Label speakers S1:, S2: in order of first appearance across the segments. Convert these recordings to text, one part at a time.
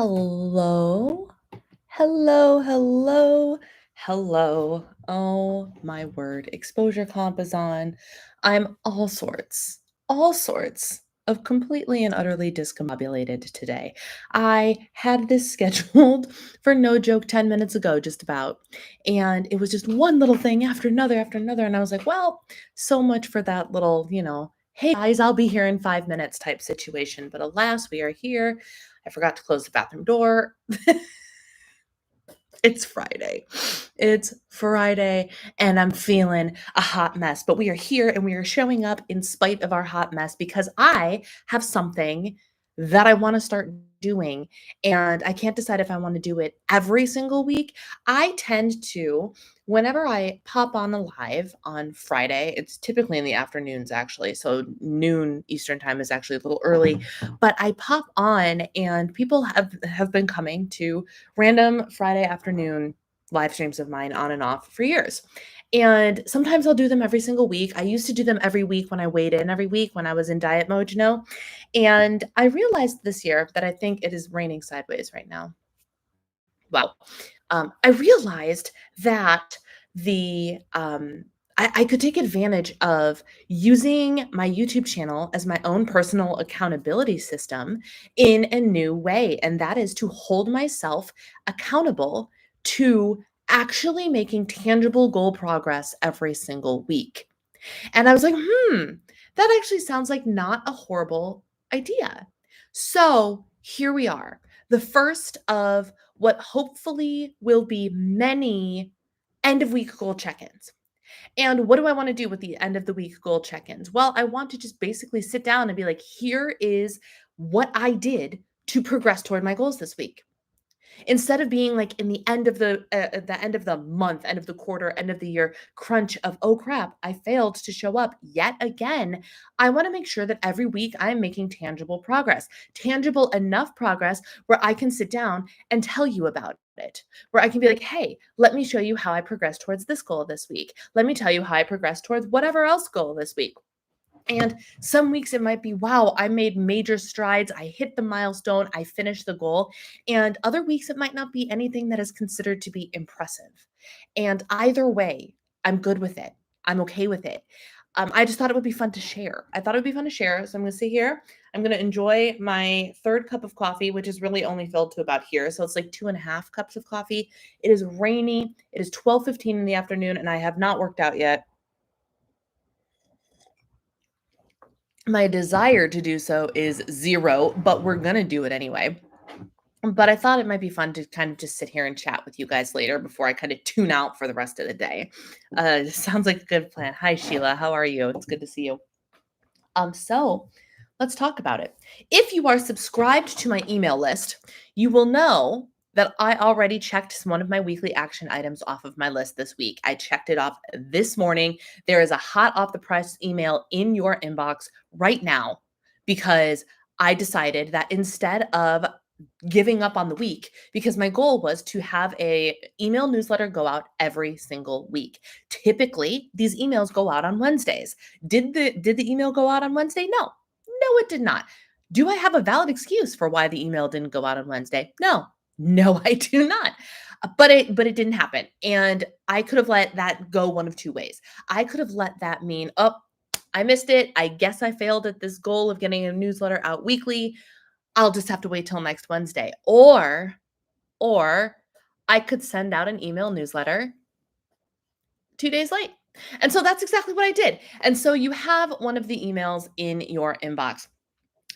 S1: Hello, hello, hello, hello. Oh my word, exposure comp is on. I'm all sorts of completely and utterly discombobulated today. I had this scheduled for no joke 10 minutes ago, just about. And it was just one little thing after another. And I was like, well, so much for that little, hey guys, I'll be here in 5 minutes type situation. But alas, we are here. I forgot to close the bathroom door. It's Friday. It's Friday, and I'm feeling a hot mess. But we are here and we are showing up in spite of our hot mess because I have something that I want to start doing. And I can't decide if I want to do it every single week. I tend to, whenever I pop on a live on Friday, it's typically in the afternoons actually. So noon Eastern time is actually a little early, but I pop on and people have been coming to random Friday afternoon live streams of mine on and off for years. And sometimes I'll do them every single week. I used to do them every week when I weighed in every week when I was in diet mode, And I realized this year that I think it is raining sideways right now. Wow. I realized that I could take advantage of using my YouTube channel as my own personal accountability system in a new way. And that is to hold myself accountable to actually making tangible goal progress every single week. And I was like, that actually sounds like not a horrible idea. So here we are, the first of what hopefully will be many end of week goal check ins. And what do I want to do with the end of the week goal check ins? Well, I want to just basically sit down and be like, here is what I did to progress toward my goals this week. Instead of being like in the end of the month, end of the quarter, end of the year crunch of, oh crap, I failed to show up yet again. I want to make sure that every week I'm making tangible progress, tangible enough progress where I can sit down and tell you about it, where I can be like, hey, let me show you how I progressed towards this goal this week. Let me tell you how I progressed towards whatever else goal this week. And some weeks it might be, wow, I made major strides. I hit the milestone. I finished the goal. And other weeks it might not be anything that is considered to be impressive. And either way, I'm good with it. I'm okay with it. I just thought it would be fun to share. I thought it would be fun to share. So I'm going to sit here. I'm going to enjoy my third cup of coffee, which is really only filled to about here. So it's like 2.5 cups of coffee. It is rainy. It is 12:15 in the afternoon, and I have not worked out yet. My desire to do so is zero, but we're going to do it anyway. But I thought it might be fun to kind of just sit here and chat with you guys later before I kind of tune out for the rest of the day. Sounds like a good plan. Hi, Sheila. How are you? It's good to see you. So let's talk about it. If you are subscribed to my email list, you will know that I already checked one of my weekly action items off of my list this week. I checked it off this morning. There is a hot off the press email in your inbox right now because I decided that instead of giving up on the week, because my goal was to have a email newsletter go out every single week. Typically, these emails go out on Wednesdays. Did the email go out on Wednesday? No, it did not. Do I have a valid excuse for why the email didn't go out on Wednesday? No, I do not. But it didn't happen. And I could have let that go one of two ways. I could have let that mean, oh, I missed it. I guess I failed at this goal of getting a newsletter out weekly. I'll just have to wait till next Wednesday. Or I could send out an email newsletter 2 days late. And so that's exactly what I did. And so you have one of the emails in your inbox.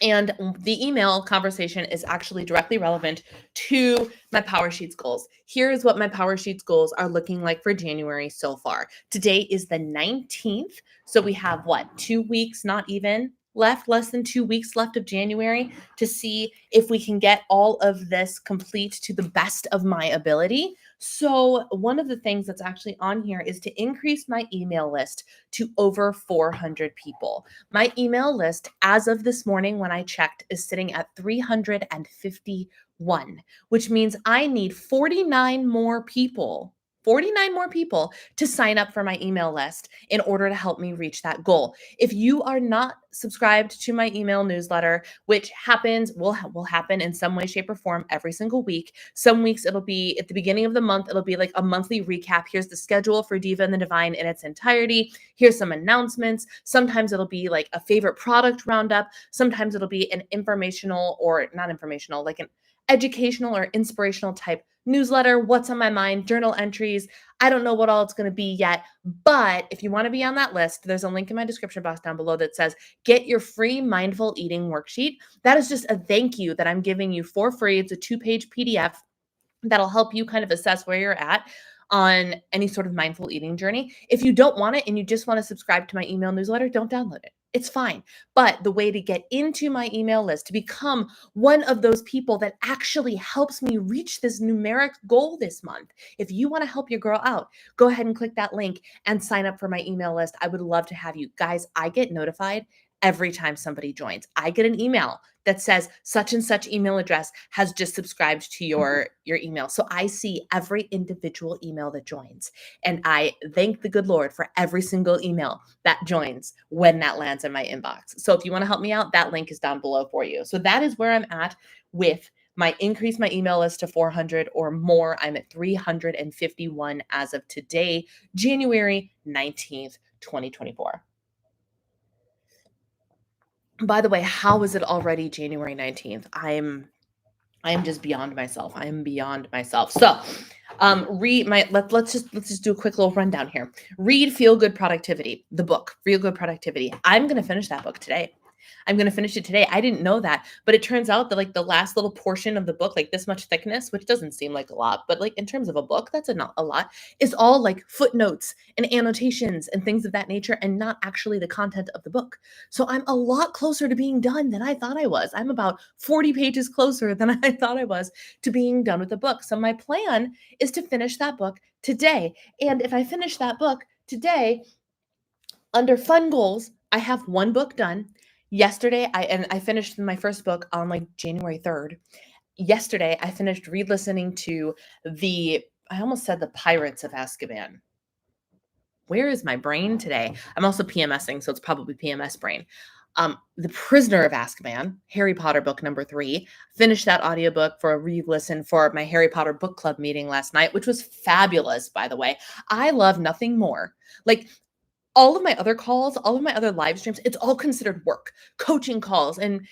S1: And the email conversation is actually directly relevant to my Power Sheets goals. Here is what my Power Sheets goals are looking like for January so far. Today is the 19th. So we have 2 weeks, not even left, less than 2 weeks left of January to see if we can get all of this complete to the best of my ability. So one of the things that's actually on here is to increase my email list to over 400 people. My email list, as of this morning when I checked, is sitting at 351, which means I need 49 more people 49 more people to sign up for my email list in order to help me reach that goal. If you are not subscribed to my email newsletter, which will happen in some way, shape, or form every single week. Some weeks it'll be at the beginning of the month, it'll be like a monthly recap. Here's the schedule for Diva and the Divine in its entirety. Here's some announcements. Sometimes it'll be like a favorite product roundup. Sometimes it'll be an informational or not informational, like an educational or inspirational type newsletter, what's on my mind, journal entries. I don't know what all it's going to be yet, but if you want to be on that list, there's a link in my description box down below that says get your free mindful eating worksheet. That is just a thank you that I'm giving you for free. It's a 2-page PDF that'll help you kind of assess where you're at on any sort of mindful eating journey. If you don't want it and you just want to subscribe to my email newsletter, don't download it. It's fine. But the way to get into my email list, to become one of those people that actually helps me reach this numeric goal this month, if you want to help your girl out, go ahead and click that link and sign up for my email list. I would love to have you. Guys, I get notified every time somebody joins. I get an email that says such and such email address has just subscribed to your email. So I see every individual email that joins. And I thank the good Lord for every single email that joins when that lands in my inbox. So if you want to help me out, that link is down below for you. So that is where I'm at with my increase my email list to 400 or more. I'm at 351 as of today, January 19th, 2024. By the way, how is it already January 19th? I am just beyond myself. I am beyond myself. So, let's just do a quick little rundown here. Read Feel Good Productivity, the book, Feel Good Productivity. I'm going to finish that book today. I'm going to finish it today. I didn't know that, but it turns out that like the last little portion of the book, like this much thickness, which doesn't seem like a lot, but like in terms of a book, that's not a lot, is all like footnotes and annotations and things of that nature and not actually the content of the book. So I'm a lot closer to being done than I thought I was. I'm about 40 pages closer than I thought I was to being done with the book. So my plan is to finish that book today. And if I finish that book today, under fun goals, I have one book done. Yesterday, I finished my first book on like January 3rd. Yesterday, I finished re-listening to I almost said the Pirates of Azkaban. Where is my brain today? I'm also PMSing, so it's probably PMS brain. The Prisoner of Azkaban, Harry Potter book number 3. Finished that audiobook for a re-listen for my Harry Potter book club meeting last night, which was fabulous, by the way. I love nothing more. Like, all of my other calls, all of my other live streams, it's all considered work, coaching calls and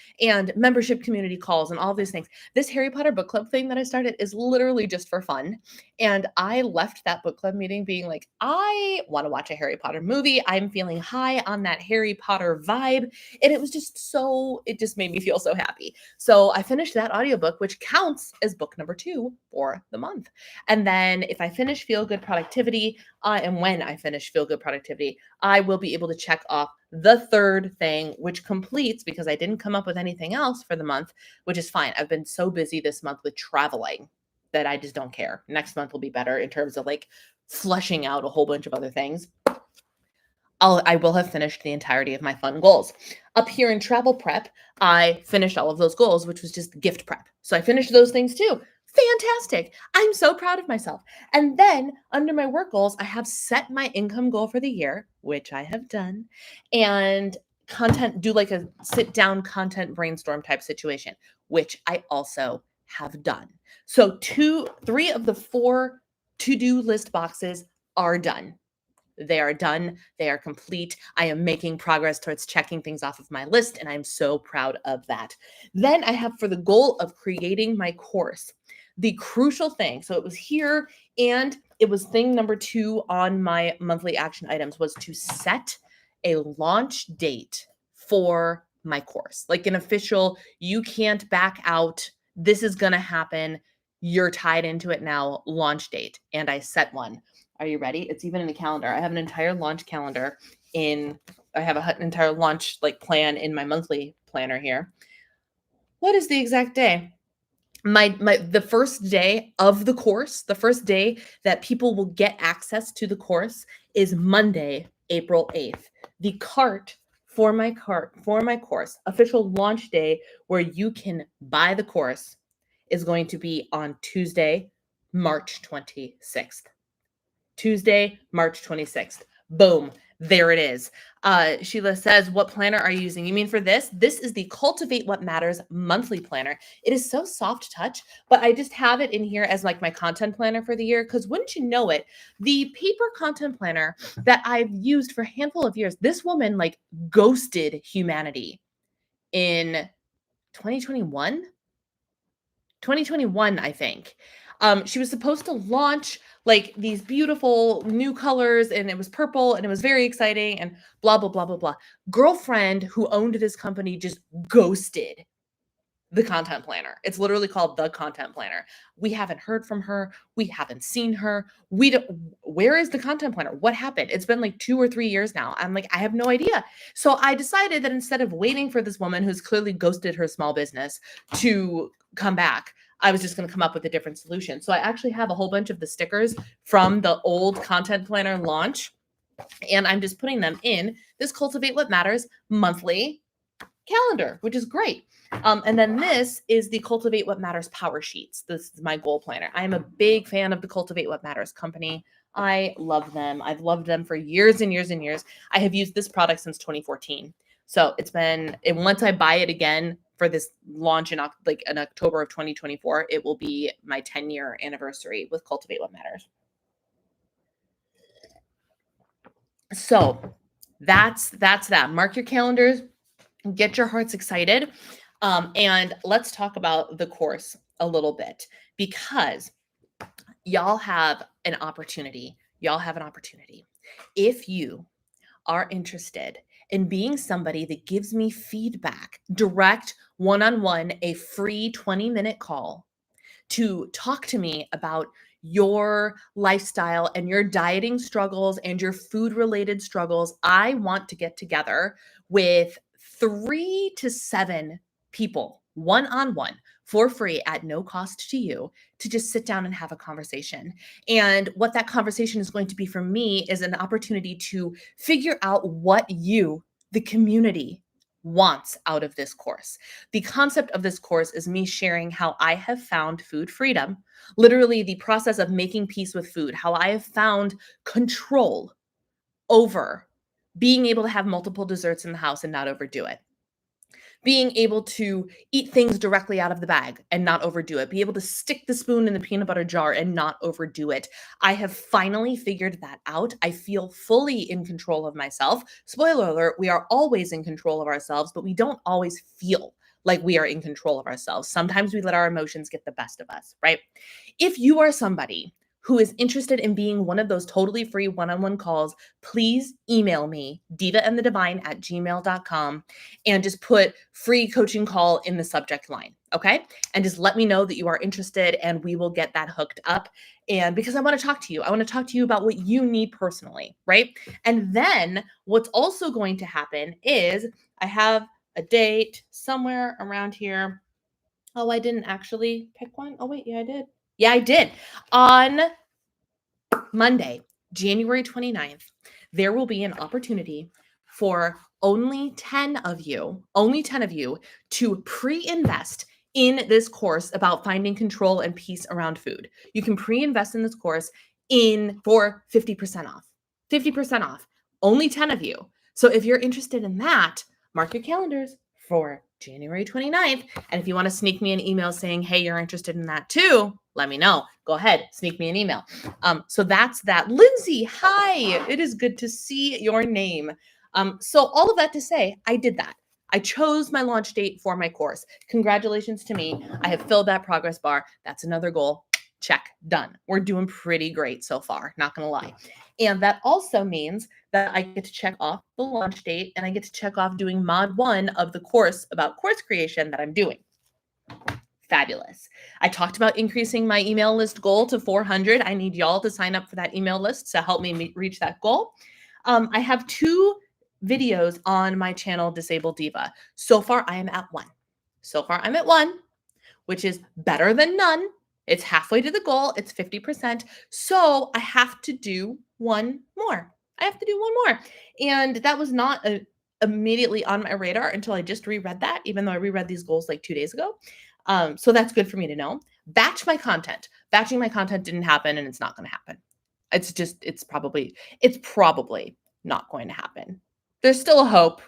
S1: membership community calls and all these things. This Harry Potter book club thing that I started is literally just for fun. And I left that book club meeting being like, I want to watch a Harry Potter movie. I'm feeling high on that Harry Potter vibe. And it just made me feel so happy. So I finished that audiobook, which counts as book number 2 for the month. And then if I finish Feel Good Productivity, and when I finish Feel Good Productivity, I will be able to check off the third thing, which completes, because I didn't come up with anything else for the month, which is fine. I've been so busy this month with traveling that I just don't care. Next month will be better in terms of like fleshing out a whole bunch of other things. I will have finished the entirety of my fun goals. Up here in travel prep, I finished all of those goals, which was just gift prep. So I finished those things too. Fantastic. I'm so proud of myself. And then under my work goals, I have set my income goal for the year, which I have done, and do like a sit down content brainstorm type situation, which I also have done. So 3 of the 4 to-do list boxes are done. They are done. They are complete. I am making progress towards checking things off of my list, and I'm so proud of that. Then I have for the goal of creating my course. The crucial thing, so it was here, and it was thing number 2 on my monthly action items, was to set a launch date for my course. Like an official, you can't back out. This is going to happen. You're tied into it now, launch date. And I set one. Are you ready? It's even in a calendar. I have an entire launch calendar I have an entire launch like plan in my monthly planner here. What is the exact day? The first day of the course, the first day that people will get access to the course is Monday, April 8th. The cart for my course, official launch day where you can buy the course, is going to be on Tuesday, March 26th. Tuesday, March 26th. Boom. There it is. Sheila says, what planner are you using? You mean for this? This is the Cultivate What Matters monthly planner. It is so soft touch, but I just have it in here as like my content planner for the year. Because wouldn't you know it, the paper content planner that I've used for a handful of years, this woman like ghosted humanity in 2021. 2021, I think. She was supposed to launch like these beautiful new colors, and it was purple, and it was very exciting, and blah, blah, blah, blah, blah. Girlfriend who owned this company just ghosted the content planner. It's literally called the content planner. We haven't heard from her. We haven't seen her. We don't, where is the content planner? What happened? It's been like 2 or 3 years now. I'm like, I have no idea. So I decided that instead of waiting for this woman who's clearly ghosted her small business to come back, I was just going to come up with a different solution. So I actually have a whole bunch of the stickers from the old content planner launch, and I'm just putting them in this Cultivate What Matters monthly calendar, which is great. And then this is the Cultivate What Matters Power Sheets. This is my goal planner. I am a big fan of the Cultivate What Matters company. I love them. I've loved them for years and years and years. I have used this product since 2014. So it's been, and once I buy it again for this launch in October of 2024, it will be my 10-year anniversary with Cultivate What Matters. So that's that. Mark your calendars. Get your hearts excited. And let's talk about the course a little bit, because y'all have an opportunity. If you are interested in being somebody that gives me feedback, direct one-on-one, a free 20-minute call to talk to me about your lifestyle and your dieting struggles and your food related struggles, I want to get together with 3 to 7 people one-on-one for free at no cost to you to just sit down and have a conversation. And what that conversation is going to be for me is an opportunity to figure out what you, the community, wants out of this course. The concept of this course is me sharing how I have found food freedom, literally the process of making peace with food, how I have found control over being able to have multiple desserts in the house and not overdo it. Being able to eat things directly out of the bag and not overdo it. Be able to stick the spoon in the peanut butter jar and not overdo it. I have finally figured that out. I feel fully in control of myself. Spoiler alert, we are always in control of ourselves, but we don't always feel like we are in control of ourselves. Sometimes we let our emotions get the best of us, right? If you are somebody who is interested in being one of those totally free one-on-one calls, please email me, divaandthedivine@gmail.com, and just put free coaching call in the subject line, okay? And just let me know that you are interested, and we will get that hooked up. And because I want to talk to you, I want to talk to you about what you need personally, right? And then what's also going to happen is I have a date somewhere around here. Oh, I didn't actually pick one. Oh, wait, yeah, I did. Yeah, I did. On Monday, January 29th, there will be an opportunity for only 10 of you to pre-invest in this course about finding control and peace around food. You can pre-invest in this course for 50% off. 50% off. Only 10 of you. So if you're interested in that, mark your calendars for January 29th. And if you want to sneak me an email saying, hey, you're interested in that too, let me know. Go ahead, sneak me an email. So that's that. Lindsay, hi. It is good to see your name. So all of that to say, I did that. I chose my launch date for my course. Congratulations to me. I have filled that progress bar. That's another goal. Check, done. We're doing pretty great so far, not gonna lie. And that also means that I get to check off the launch date, and I get to check off doing mod 1 of the course about course creation that I'm doing. Fabulous. I talked about increasing my email list goal to 400. I need y'all to sign up for that email list to help me reach that goal. I have 2 videos on my channel, Disabled Diva. So far, I am at 1. I'm at 1, which is better than none. It's halfway to the goal. It's 50%. So I have to do one more. And that was not immediately on my radar until I just reread that, even though I reread these goals like 2 days ago. So that's good for me to know. Batching my content didn't happen, and it's not going to happen. It's probably not going to happen. There's still a hope,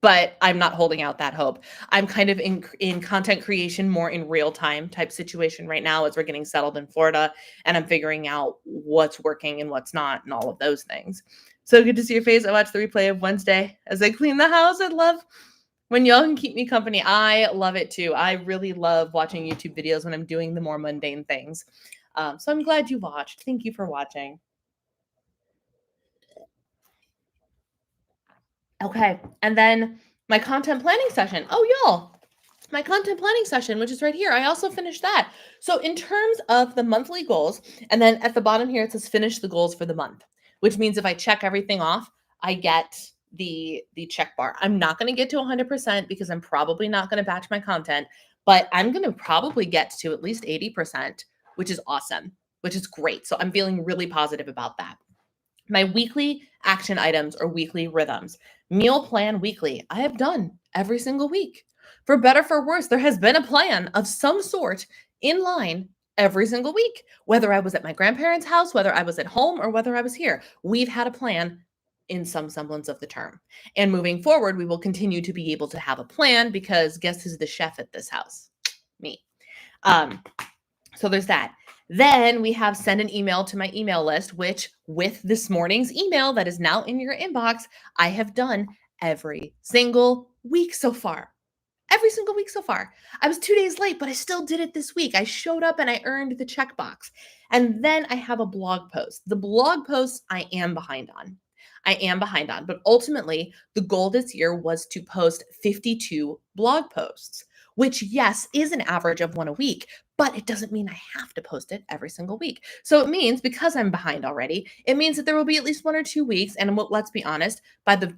S1: but I'm not holding out that hope. I'm kind of in content creation more in real time type situation right now as we're getting settled in Florida and I'm figuring out what's working and what's not and all of those things. So good to see your face. I watched the replay of Wednesday as I clean the house. I love when y'all can keep me company. I love it too. I really love watching YouTube videos when I'm doing the more mundane things. So I'm glad you watched. Thank you for watching. Okay. And then my content planning session. Oh, y'all, my content planning session, which is right here. I also finished that. So in terms of the monthly goals, and then at the bottom here, it says finish the goals for the month, which means if I check everything off, I get the check bar. I'm not going to get to 100% because I'm probably not going to batch my content, but I'm going to probably get to at least 80%, which is awesome, which is great. So I'm feeling really positive about that. My weekly action items or weekly rhythms. Meal plan weekly. I have done every single week. For better, for worse, there has been a plan of some sort in line every single week. Whether I was at my grandparents' house, whether I was at home, or whether I was here, we've had a plan in some semblance of the term. And moving forward, we will continue to be able to have a plan because guess who's the chef at this house? Me. Um, so there's that. Then we have send an email to my email list, which with this morning's email that is now in your inbox, I have done every single week so far. Every single week so far. I was 2 days late, but I still did it this week. I showed up and I earned the checkbox. And then I have a blog post. The blog post I am behind on. But ultimately, the goal this year was to post 52 blog posts, which, yes, is an average of one a week, but it doesn't mean I have to post it every single week. So it means because I'm behind already, it means that there will be at least 1 or 2 weeks. And let's be honest, by the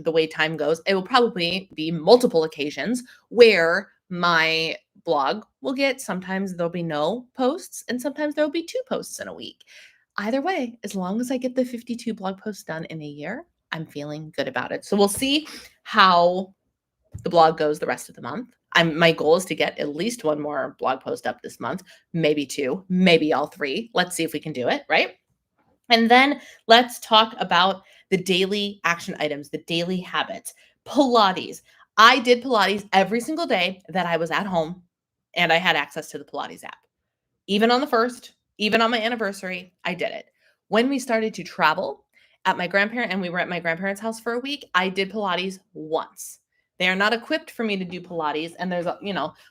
S1: way time goes, it will probably be multiple occasions where my blog will get, sometimes there'll be no posts and sometimes there'll be 2 posts in a week. Either way, as long as I get the 52 blog posts done in a year, I'm feeling good about it. So we'll see how the blog goes the rest of the month. My goal is to get at least one more blog post up this month, maybe 2, maybe all 3. Let's see if we can do it, right? And then let's talk about the daily action items, the daily habits. Pilates. I did Pilates every single day that I was at home and I had access to the Pilates app. Even on the first, even on my anniversary, I did it. When we started to travel and we were at my grandparents' house for a week, I did Pilates once. They are not equipped for me to do Pilates. And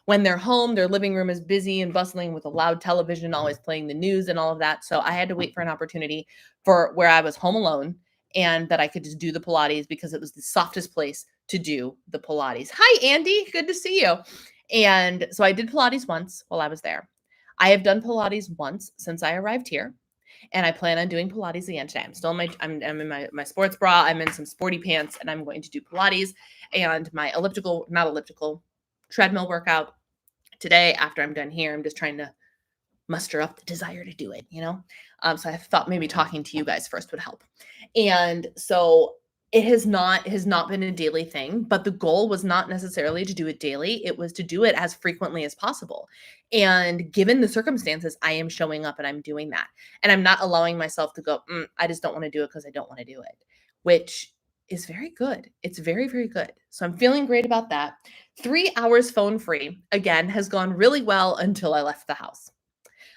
S1: when they're home, their living room is busy and bustling with a loud television, always playing the news and all of that. So I had to wait for an opportunity for where I was home alone and that I could just do the Pilates because it was the softest place to do the Pilates. Hi, Andy. Good to see you. And so I did Pilates once while I was there. I have done Pilates once since I arrived here, and I plan on doing Pilates again today. I'm in my sports bra. I'm in some sporty pants, and I'm going to do Pilates and my treadmill workout today. After I'm done here, I'm just trying to muster up the desire to do it, So I thought maybe talking to you guys first would help. And so it has not been a daily thing, but the goal was not necessarily to do it daily. It was to do it as frequently as possible. And given the circumstances, I am showing up and I'm doing that. And I'm not allowing myself to go, I just don't want to do it because I don't want to do it, which is very good. It's very, very good. So I'm feeling great about that. 3 hours phone free, again, has gone really well until I left the house.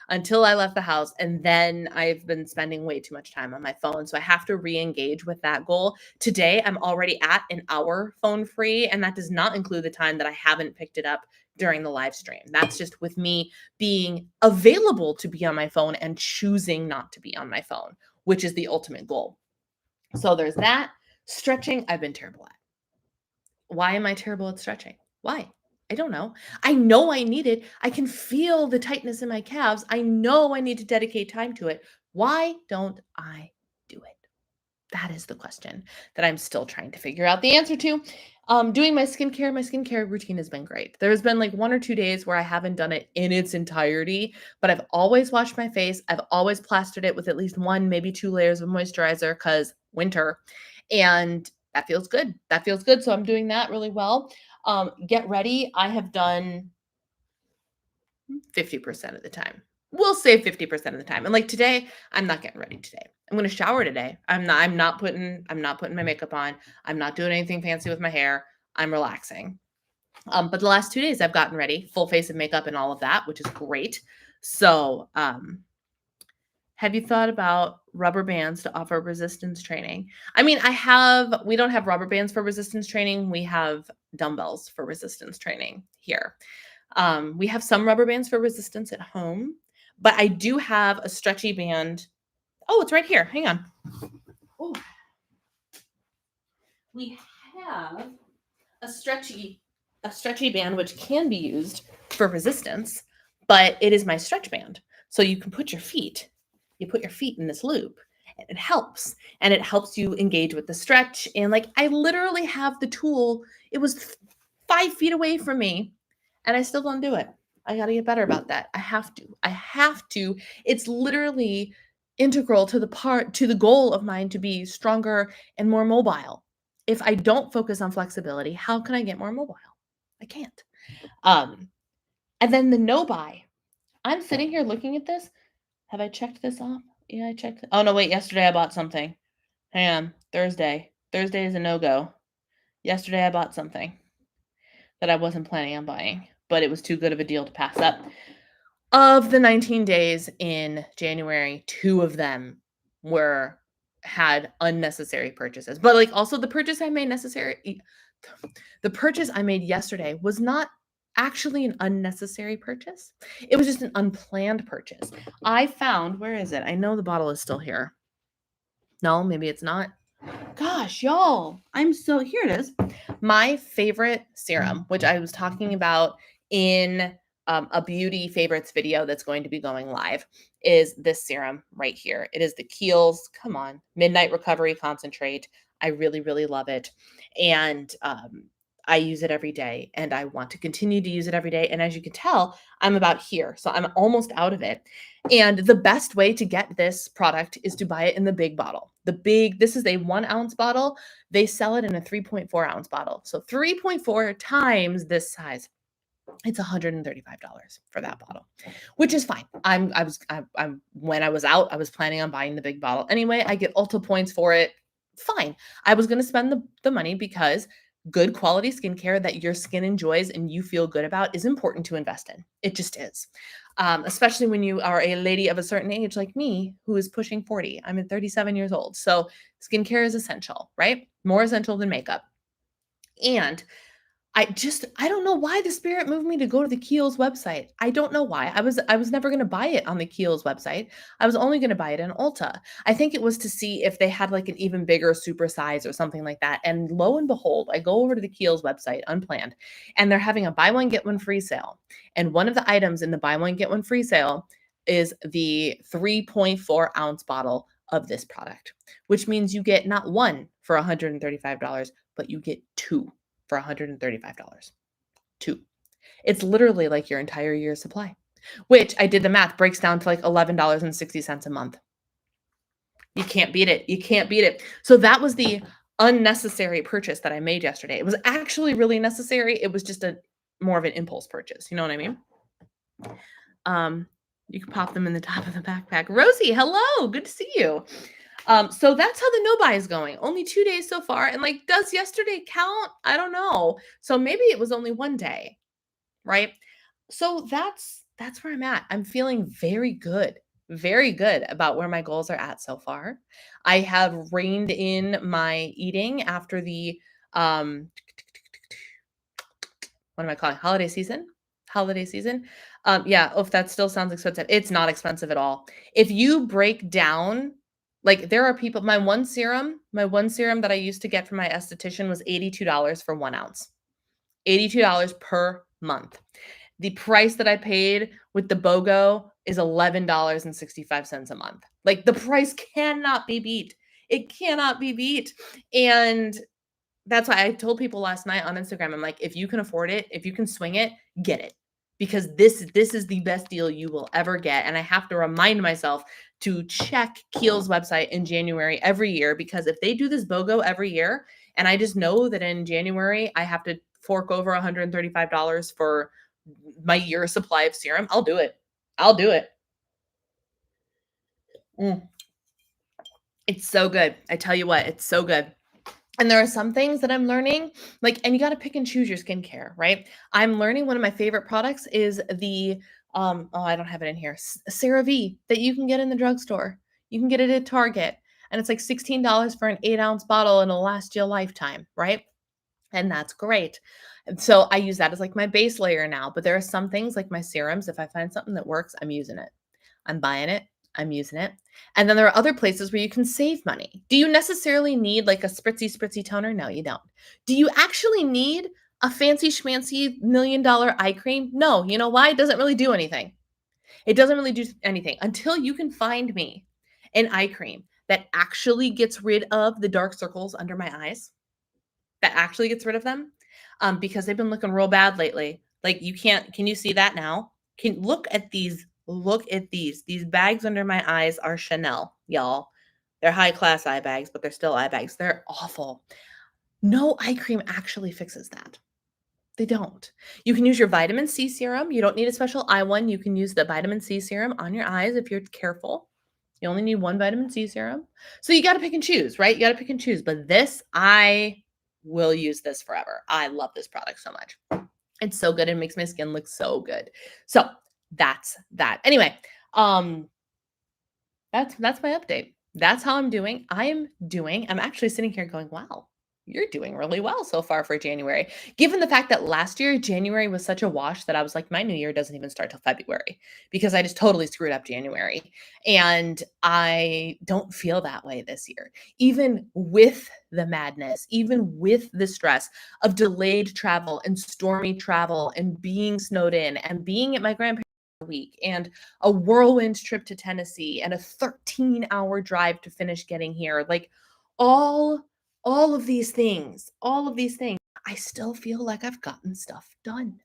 S1: And then I've been spending way too much time on my phone. So I have to re-engage with that goal. Today, I'm already at an hour phone free, and that does not include the time that I haven't picked it up during the live stream. That's just with me being available to be on my phone and choosing not to be on my phone, which is the ultimate goal. So there's that. Stretching, I've been terrible at. Why am I terrible at stretching? Why? I don't know. I know I need it. I can feel the tightness in my calves. I know I need to dedicate time to it. Why don't I do it? That is the question that I'm still trying to figure out the answer to. Doing my skincare routine has been great. There's been like 1 or 2 days where I haven't done it in its entirety, but I've always washed my face. I've always plastered it with at least 1, maybe 2 layers of moisturizer because winter. And that feels good. So I'm doing that really well. Get ready. I have done 50% of the time. we'll say 50% of the time. And like today, I'm not getting ready today. I'm going to shower today. I'm not putting my makeup on. I'm not doing anything fancy with my hair. I'm relaxing. But the last 2 days I've gotten ready, full face of makeup and all of that, which is great. So, have you thought about rubber bands to offer resistance training? I mean, we don't have rubber bands for resistance training. We have dumbbells for resistance training here. We have some rubber bands for resistance at home, but I do have a stretchy band. Oh, it's right here. Hang on. Oh, we have a stretchy band which can be used for resistance, but it is my stretch band. So you can put your feet in this loop and it helps you engage with the stretch. And like, I literally have the tool. It was 5 feet away from me and I still don't do it. I got to get better about that. I have to. It's literally integral to the goal of mine to be stronger and more mobile. If I don't focus on flexibility, how can I get more mobile? I can't. Um, and then the no buy. I'm sitting here looking at this. Have I checked this off? Yeah, I checked. Oh no, wait. Yesterday I bought something. Hang on. Thursday. Thursday is a no go. Yesterday I bought something that I wasn't planning on buying, but it was too good of a deal to pass up. Of the 19 days in January, 2 of them had unnecessary purchases. But like also the purchase I made yesterday was not actually an unnecessary purchase. It was just an unplanned purchase. I found, where is it? I know the bottle is still here. No, maybe it's not. Gosh, y'all, here it is. My favorite serum, which I was talking about in a beauty favorites video that's going to be going live, is this serum right here. It is the Kiehl's, come on, Midnight Recovery Concentrate. I really, really love it. And I use it every day and I want to continue to use it every day. And as you can tell, I'm about here. So I'm almost out of it. And the best way to get this product is to buy it in the big bottle. This is a 1 ounce bottle. They sell it in a 3.4 ounce bottle. So 3.4 times this size. It's $135 for that bottle, which is fine. When I was out, I was planning on buying the big bottle anyway. I get Ulta points for it. Fine. I was going to spend the money because good quality skincare that your skin enjoys and you feel good about is important to invest in. It just is. Especially when you are a lady of a certain age like me, who is pushing 40. I'm at 37 years old. So skincare is essential, right? More essential than makeup. And I don't know why the spirit moved me to go to the Kiehl's website. I don't know why. I was never going to buy it on the Kiehl's website. I was only going to buy it in Ulta. I think it was to see if they had like an even bigger super size or something like that. And lo and behold, I go over to the Kiehl's website unplanned and they're having a buy one, get one free sale. And one of the items in the buy one, get one free sale is the 3.4 ounce bottle of this product, which means you get not one for $135, but you get 2 for $135. 2. It's literally like your entire year's supply, which I did the math, breaks down to like $11.60 a month. You can't beat it. You can't beat it. So that was the unnecessary purchase that I made yesterday. It was actually really necessary. It was just more of an impulse purchase. You know what I mean? You can pop them in the top of the backpack. Rosie, hello. Good to see you. So that's how the no buy is going. Only 2 days so far. And like, does yesterday count? I don't know. So maybe it was only 1 day, right? So that's where I'm at. I'm feeling very good about where my goals are at so far. I have reined in my eating after the, what am I calling? Holiday season. Yeah. If that still sounds expensive, it's not expensive at all. If you break down, like there are people, my one serum that I used to get from my esthetician was $82 for 1 ounce. $82 per month. The price that I paid with the BOGO is $11.65 a month. Like the price cannot be beat. It cannot be beat. And that's why I told people last night on Instagram, I'm like, if you can afford it, if you can swing it, get it. Because this is the best deal you will ever get. And I have to remind myself to check Kiehl's website in January every year, because if they do this BOGO every year, and I just know that in January I have to fork over $135 for my year supply of serum, I'll do it. Mm. It's so good. I tell you what, it's so good. And there are some things that I'm learning, like, and you got to pick and choose your skincare, right? I'm learning one of my favorite products is the, oh, I don't have it in here, CeraVe that you can get in the drugstore. You can get it at Target, and it's like $16 for an 8-ounce bottle, and it'll last you a lifetime, right? And that's great. And so I use that as like my base layer now. But there are some things like my serums. If I find something that works, I'm using it. I'm buying it. I'm using it. And then there are other places where you can save money. Do you necessarily need like a spritzy toner? No, you don't. Do you actually need a fancy schmancy $1 million eye cream? No. You know why? It doesn't really do anything. It doesn't really do anything until you can find me an eye cream that actually gets rid of the dark circles under my eyes, that actually gets rid of them, because they've been looking real bad lately. Like you can't, can you see that now? Can look at these, look at these. These bags under my eyes are Chanel, y'all. They're high class eye bags, but they're still eye bags. They're awful. No eye cream actually fixes that. They don't. You can use your vitamin C serum. You don't need a special eye one. You can use the vitamin C serum on your eyes if you're careful. You only need one vitamin C serum. So you got to pick and choose, right? You got to pick and choose. But this, I will use this forever. I love this product so much. It's so good. It makes my skin look so good. So that's that. Anyway, that's my update. That's how I'm doing. I'm actually sitting here going, wow, you're doing really well so far for January. Given the fact that last year, January was such a wash that I was like, my new year doesn't even start till February because I just totally screwed up January. And I don't feel that way this year. Even with the madness, even with the stress of delayed travel and stormy travel and being snowed in and being at my grandparents' week and a whirlwind trip to Tennessee and a 13-hour drive to finish getting here. Like all of these things, I still feel like I've gotten stuff done.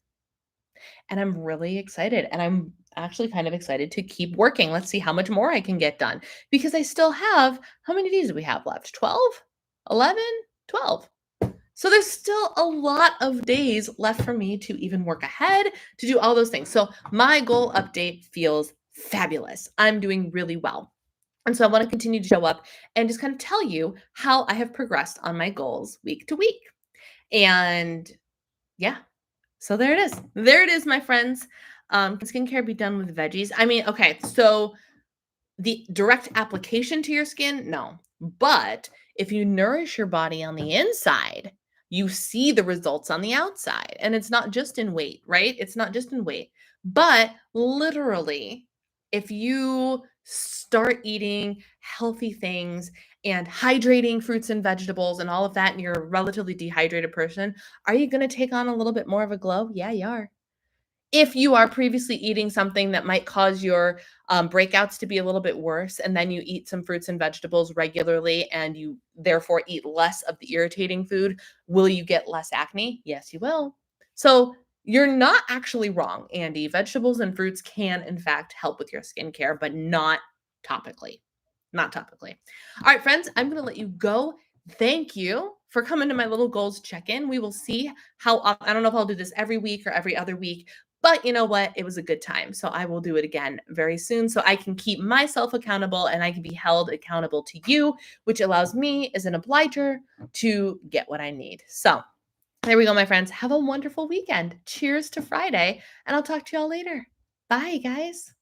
S1: And I'm really excited. And I'm actually kind of excited to keep working. Let's see how much more I can get done because I still have, how many days do we have left? 12, 11, 12. So there's still a lot of days left for me to even work ahead, to do all those things. So my goal update feels fabulous. I'm doing really well. And so I want to continue to show up and just kind of tell you how I have progressed on my goals week to week. And yeah, so there it is. There it is, my friends. Can skincare be done with veggies? I mean, okay, so the direct application to your skin, no. But if you nourish your body on the inside, you see the results on the outside. And it's not just in weight, right? It's not just in weight. But literally, if you start eating healthy things and hydrating fruits and vegetables and all of that, and you're a relatively dehydrated person, are you going to take on a little bit more of a glow? Yeah, you are. If you are previously eating something that might cause your breakouts to be a little bit worse, and then you eat some fruits and vegetables regularly and you therefore eat less of the irritating food, will you get less acne? Yes, you will. So you're not actually wrong, Andy. Vegetables and fruits can, in fact, help with your skincare, but not topically. Not topically. All right, friends, I'm going to let you go. Thank you for coming to my little goals check-in. We will see how, I don't know if I'll do this every week or every other week, but you know what? It was a good time. So I will do it again very soon so I can keep myself accountable and I can be held accountable to you, which allows me as an obliger to get what I need. So there we go, my friends. Have a wonderful weekend. Cheers to Friday, and I'll talk to y'all later. Bye, guys.